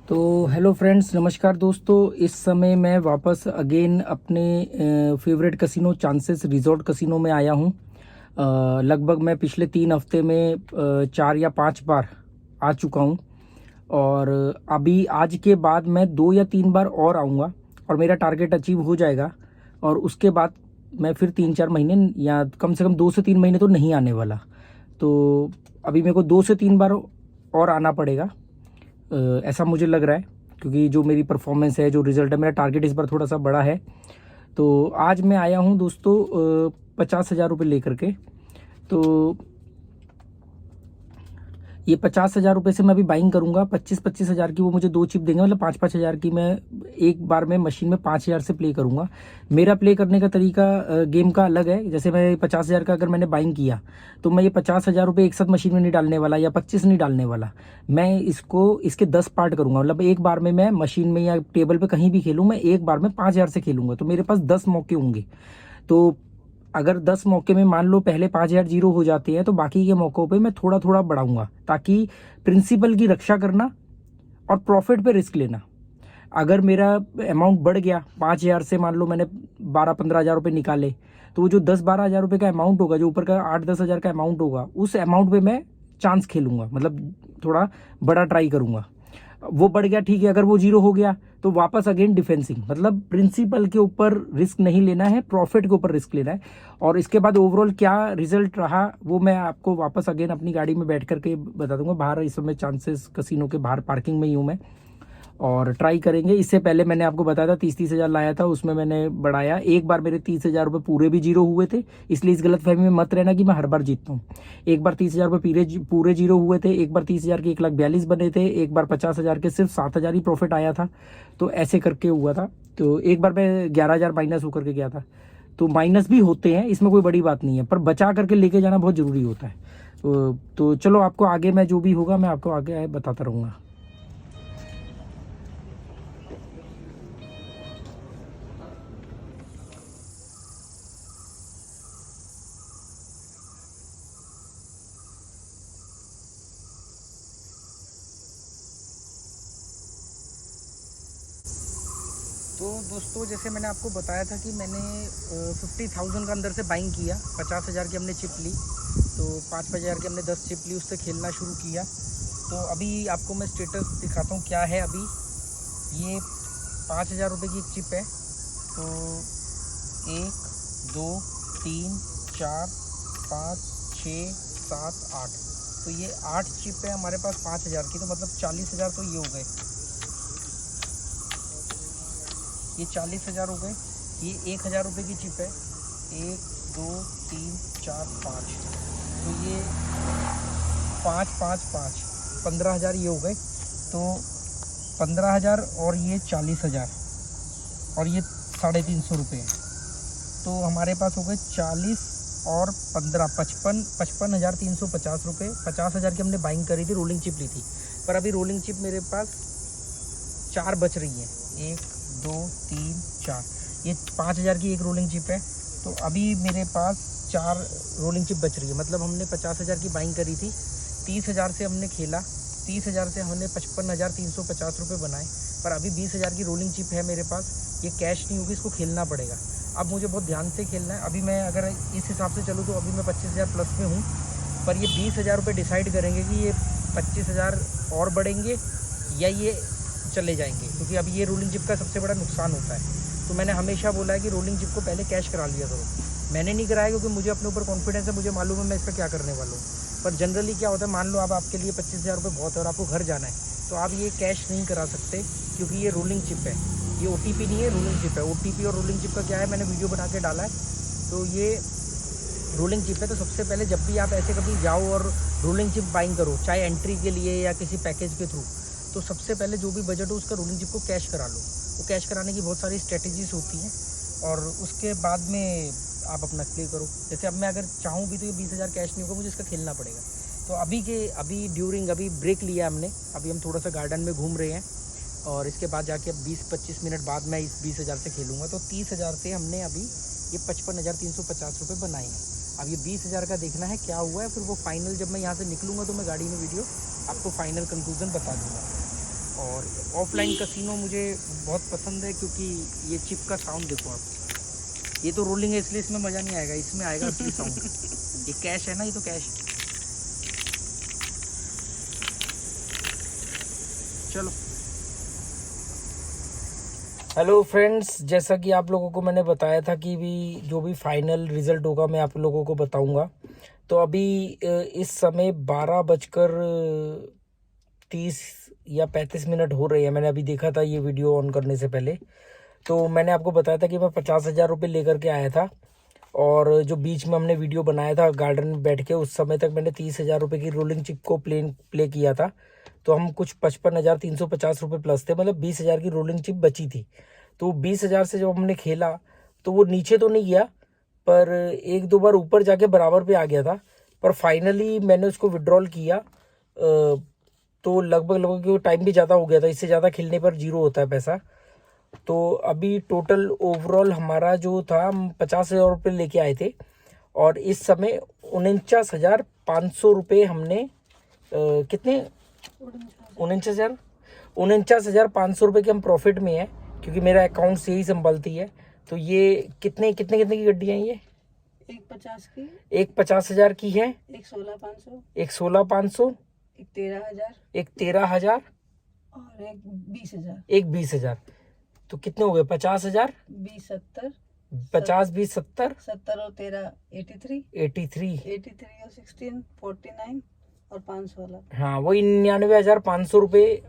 तो hello friends, नमस्कार दोस्तों। इस समय मैं वापस अगेन अपने favourite casino chances resort casino में आया हूँ। लगभग मैं पिछले 3 हफ्ते में 4 या 5 बार आ चुका हूँ और अभी आज के बाद मैं 2 या 3 बार और आऊँगा और मेरा टारगेट अचीव हो जाएगा। और उसके बाद मैं फिर 3-4 महीने या कम से कम 2 से 3 महीने तो नहीं आने वाला। तो अभी मेरे को 2 से 3 बार और आना पड़ेगा, ऐसा मुझे लग रहा है, क्योंकि जो मेरी परफॉर्मेंस है, जो रिज़ल्ट है, मेरा टारगेट इस बार थोड़ा सा बड़ा है। तो आज मैं आया हूँ दोस्तों 50,000 रुपये लेकर के। तो ये 50,000 रुपये से मैं अभी बाइंग करूंगा। 25-25 हज़ार की वो मुझे 2 चिप देंगे, मतलब 5-5 हज़ार की मैं एक बार में मशीन में 5 हज़ार से प्ले करूंगा। मेरा प्ले करने का तरीका गेम का अलग है। जैसे मैं 50,000 का अगर मैंने बाइंग किया तो मैं ये 50,000 रुपये एक साथ मशीन में नहीं डालने वाला या 25 नहीं डालने वाला। मैं इसको इसके 10 पार्ट करूंगा, मतलब एक बार में मैं मशीन में या टेबल पर कहीं भी खेलूँ, मैं एक बार में 5 हज़ार से खेलूंगा। तो मेरे पास 10 मौके होंगे। तो अगर 10 मौके में मान लो पहले 5,000 जीरो हो जाते हैं तो बाकी के मौक़ों पे मैं थोड़ा थोड़ा बढ़ाऊंगा, ताकि प्रिंसिपल की रक्षा करना और प्रॉफिट पे रिस्क लेना। अगर मेरा अमाउंट बढ़ गया 5,000 से, मान लो मैंने 12-15 हज़ार रुपये निकाले, तो वो जो 10-12 हज़ार रुपये का अमाउंट होगा, जो ऊपर का 8-10 हज़ार का अमाउंट होगा, उस अमाउंट पे मैं चांस खेलूंगा, मतलब थोड़ा बड़ा ट्राई करूंगा। वो बढ़ गया, ठीक है। अगर वो जीरो हो गया तो वापस अगेन डिफेंसिंग, मतलब प्रिंसिपल के ऊपर रिस्क नहीं लेना है, प्रॉफिट के ऊपर रिस्क लेना है। और इसके बाद ओवरऑल क्या रिजल्ट रहा वो मैं आपको वापस अगेन अपनी गाड़ी में बैठ करके बता दूंगा। बाहर इस समय चांसेस कसिनो के बाहर पार्किंग में ही हूँ मैं, और ट्राई करेंगे। इससे पहले मैंने आपको बताया था 30-30 हज़ार लाया था, उसमें मैंने बढ़ाया। एक बार मेरे 30,000 रुपये पूरे भी जीरो हुए थे, इसलिए इस गलतफहमी में मत रहना कि मैं हर बार जीतता हूँ। एक बार 30,000 रुपये पूरे जीरो हुए थे, एक बार 30,000 के 1,42,000 बने थे, एक बार 50,000 के सिर्फ 7,000 ही प्रॉफिट आया था। तो ऐसे करके हुआ था। तो एक बार मैं 11,000 माइनस होकर के गया था। तो माइनस भी होते हैं, इसमें कोई बड़ी बात नहीं है, पर बचा करके लेके जाना बहुत ज़रूरी होता है। तो चलो, आपको आगे मैं जो भी होगा मैं आपको आगे बताता रहूँगा। तो दोस्तों, जैसे मैंने आपको बताया था कि मैंने 50,000 का अंदर से बाइंग किया, 50,000 की हमने चिप ली, तो 5-5 हज़ार की हमने 10 चिप ली, उससे खेलना शुरू किया। तो अभी आपको मैं स्टेटस दिखाता हूँ क्या है। अभी ये 5,000 रुपये की एक चिप है। तो 1 2 3 4 5 6 7 8, तो ये 8 चिप है हमारे पास 5,000 की। तो मतलब 40,000 तो ये हो गए, ये 40,000 हो गए। ये 1,000 रुपये की चिप है, 1 2 3 4 5, तो ये 5 5 5, 15,000 ये हो गए। तो 15,000 और ये 40,000 और ये 350 रुपये, तो हमारे पास हो गए 40 और 15 55,350 रुपये। 50,000 की हमने बाइंग करी थी, रोलिंग चिप ली थी, पर अभी रोलिंग चिप मेरे पास 4 बच रही है। 1 2 3 4, ये 5,000 की एक रोलिंग चिप है। तो अभी मेरे पास 4 रोलिंग चिप बच रही है। मतलब हमने 50,000 की बाइंग करी थी, 30,000 से हमने खेला, 30,000 से हमने 55,350 रुपये बनाए। पर अभी 20,000 की रोलिंग चिप है मेरे पास, ये कैश नहीं होगी, इसको खेलना पड़ेगा। अब मुझे बहुत ध्यान से खेलना है। अभी मैं अगर इस हिसाब से चलूँ तो अभी मैं 25,000 प्लस में हूँ, पर ये 20,000 रुपये डिसाइड करेंगे कि ये 25,000 और बढ़ेंगे या ये चले जाएंगे, क्योंकि अभी ये रोलिंग चिप का सबसे बड़ा नुकसान होता है। तो मैंने हमेशा बोला है कि रोलिंग चिप को पहले कैश करा लिया करो। मैंने नहीं कराया क्योंकि मुझे अपने ऊपर कॉन्फिडेंस है, मुझे मालूम है मैं इसका क्या करने वाला हूँ। पर जनरली क्या होता है, मान लो अब आपके लिए 25,000 रुपये बहुत है और आपको घर जाना है, तो आप ये कैश नहीं करा सकते, क्योंकि ये रोलिंग चिप है। ये OTP नहीं है, रोलिंग चिप है। OTP और रोलिंग चिप का क्या है, मैंने वीडियो बना के डाला है। तो ये रोलिंग चिप है। तो सबसे पहले जब भी आप ऐसे कभी जाओ और रोलिंग चिप बाइंग करो, चाहे एंट्री के लिए या किसी पैकेज के थ्रू, तो सबसे पहले जो भी बजट हो उसका रोलिंग चिप को कैश करा लो। वो कैश कराने की बहुत सारी स्ट्रेटजीज होती हैं, और उसके बाद में आप अपना प्ले करो। जैसे अब मैं अगर चाहूँ भी तो ये 20,000 कैश नहीं होगा, मुझे इसका खेलना पड़ेगा। तो अभी ब्रेक लिया हमने, अभी हम थोड़ा सा गार्डन में घूम रहे हैं, और इसके बाद जाके अब 20-25 मिनट बाद मैं इस 20,000 से खेलूँगा। तो 30,000 से हमने अभी ये 55,350 रुपये बनाए हैं। अब ये 20,000 का देखना है क्या हुआ है, फिर वो फाइनल जब मैं यहाँ से निकलूँगा तो मैं गाड़ी में वीडियो आपको फाइनल कंक्लूजन बता दूँगा। और ऑफलाइन कसिनो मुझे बहुत पसंद है क्योंकि ये चिप का साउंड देखो आप, ये तो रोलिंग है इसलिए इसमें मज़ा नहीं आएगा, इसमें आएगा असली साउंड। ये कैश है ना, ये तो कैश। चलो हेलो फ्रेंड्स, जैसा कि आप लोगों को मैंने बताया था कि भी जो भी फाइनल रिज़ल्ट होगा मैं आप लोगों को बताऊंगा। तो अभी इस समय 12:30 या 35 हो रही है। मैंने अभी देखा था ये वीडियो ऑन करने से पहले। तो मैंने आपको बताया था कि मैं 50,000 रुपये लेकर के आया था, और जो बीच में हमने वीडियो बनाया था गार्डन में बैठ के, उस समय तक मैंने 30,000 रुपये की रोलिंग चिप को प्ले किया था। तो हम कुछ 55,350 रुपये प्लस थे, मतलब 20,000 की रोलिंग चिप बची थी। तो 20,000 से जब हमने खेला तो वो नीचे तो नहीं गया, पर एक दो बार ऊपर जाके बराबर पे आ गया था। पर फाइनली मैंने उसको विड्रॉल किया, तो लगभग टाइम भी ज़्यादा हो गया था, इससे ज़्यादा खेलने पर जीरो होता है पैसा। तो अभी टोटल ओवरऑल हमारा जो था, हम 50,000 रुपये लेके आए थे, और इस समय 49,500 रुपये हमने कितने 49,500 रुपये के हम प्रॉफिट में है, क्योंकि मेरा अकाउंट से ही संभलती है। तो ये कितने कितने कितने की गड्डियाँ हैं ये? एक 50 की, एक 50,000 की है, एक 16,500, एक 16,500, एक 13,000, एक 13,000 और एक 20,000। एक 20,000। तो कितने हो गए? 50,000, 20 70, 50 20 70 70 और 13 83, 83। 83 और 16 49 और 500 वाला। हाँ, वही 99,500 रुपये।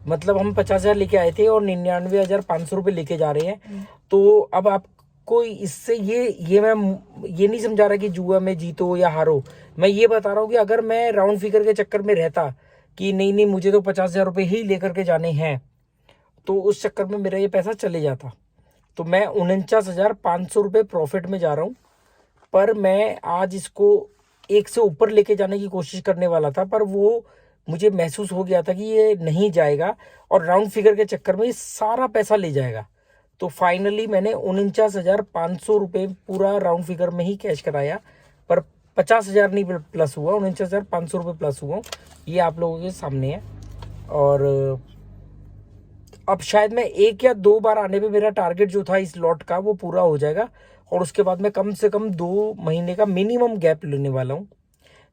मतलब हम 50,000 लेके आए थे और 99,500 रुपये लेके जा रहे हैं। तो अब आपको इससे ये मैं ये नहीं समझा रहा कि जुआ में जीतो या हारो। मैं ये बता रहा हूँ कि अगर मैं राउंड फिगर के चक्कर में रहता कि नहीं मुझे तो 50,000 रुपये ही लेकर के जाने हैं, तो उस चक्कर में मेरा ये पैसा चले जाता। तो मैं 49,500 रुपये प्रॉफिट में जा रहा हूँ। पर मैं आज इसको एक से ऊपर लेके जाने की कोशिश करने वाला था, पर वो मुझे महसूस हो गया था कि ये नहीं जाएगा और राउंड फिगर के चक्कर में ये सारा पैसा ले जाएगा। तो फाइनली मैंने 49,500 रुपये पूरा राउंड फिगर में ही कैश कराया, पर 50,000 नहीं प्लस हुआ, 49,500 रुपये प्लस हुआ। ये आप लोगों के सामने है। और अब शायद मैं एक या दो बार आने पे मेरा टारगेट जो था इस लॉट का वो पूरा हो जाएगा, और उसके बाद मैं कम से कम 2 महीने का मिनिमम गैप लेने वाला हूँ।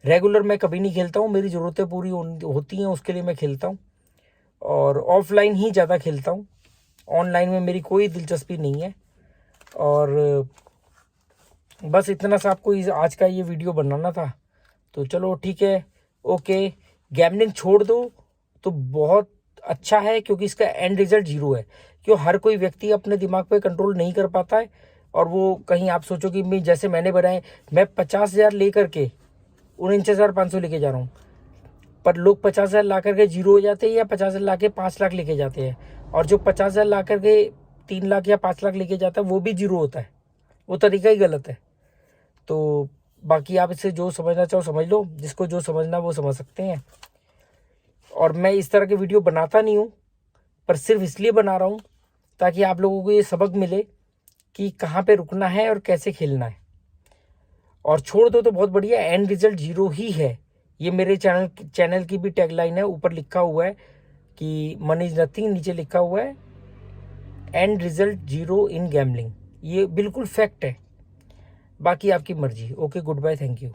रेगुलर मैं कभी नहीं खेलता हूँ, मेरी ज़रूरतें पूरी होती हैं उसके लिए मैं खेलता हूँ, और ऑफलाइन ही ज़्यादा खेलता हूँ। ऑनलाइन में मेरी कोई दिलचस्पी नहीं है। और बस इतना सा आपको आज का ये वीडियो बनाना था। तो चलो ठीक है, ओके। गैम्बलिंग छोड़ दो तो बहुत अच्छा है, क्योंकि इसका एंड रिजल्ट जीरो है। क्यों? हर कोई व्यक्ति अपने दिमाग पे कंट्रोल नहीं कर पाता है, और वो कहीं आप सोचो कि मैं जैसे मैंने बनाए, मैं 50,000 लेकर के 49,500 लेके जा रहा हूँ, पर लोग 50,000 ला करके जीरो हो जाते हैं, या 50,000 ला के 5 लाख लेके जाते हैं, और जो 50,000 ला करके 3 लाख या 5 लाख लेके जाता है वो भी जीरो होता है। वो तरीका ही गलत है। तो बाकी आप इससे जो समझना चाहो समझ लो, जिसको जो समझना वो समझ सकते हैं। और मैं इस तरह के वीडियो बनाता नहीं हूँ, पर सिर्फ इसलिए बना रहा हूँ ताकि आप लोगों को ये सबक मिले कि कहाँ पे रुकना है और कैसे खेलना है। और छोड़ दो तो बहुत बढ़िया, एंड रिजल्ट जीरो ही है। ये मेरे चैनल की भी टैगलाइन है, ऊपर लिखा हुआ है कि मनी इज नथिंग, नीचे लिखा हुआ है end result zero in gambling. ये बिल्कुल फैक्ट है। बाकी आपकी मर्जी। Okay, goodbye, thank you.